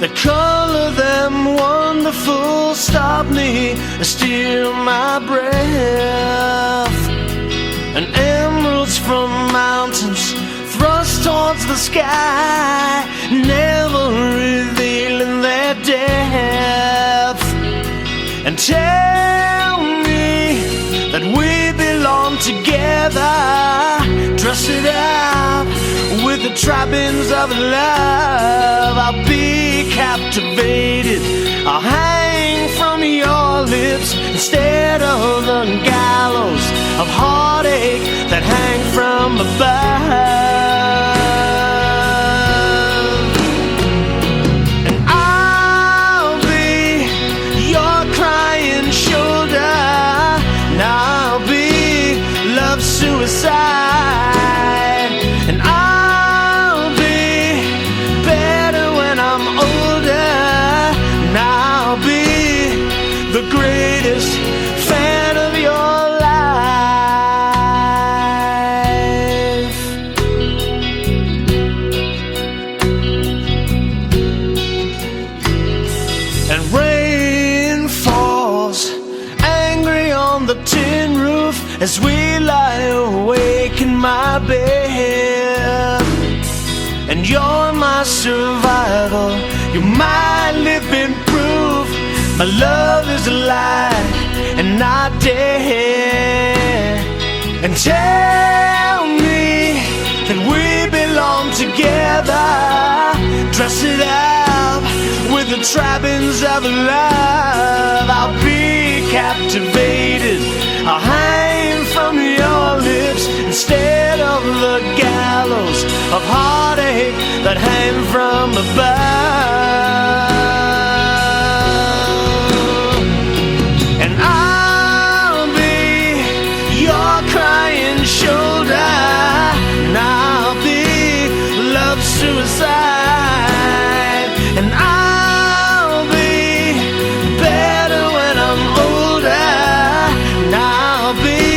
The color of them wonderful stop me, steal my breath. And emeralds from mountains thrust towards the sky, never revealing their depth. And tell me that we belong together, dress it up with the trappings of love. I'll be captivated, I'll hang from your lips instead of the gallows of heartache that hang from above. And I'll be your crying shoulder, and I'll be love's suicide. And I'll be better when I'm older, and I'll be the greatest fan of your life. And rain falls angry on the tin roof as we lie awake in my bed. And you're my survival, you're my living proof. My love is alive and not dead. And tell me that we belong together, dress it up with the trappings of love. I'll be captivated, I'll hang from your lips instead of the gallows of heartache that hang from above. And I'll be your crying shoulder, and I'll be love's suicide. And I'll be better when I'm older, and I'll be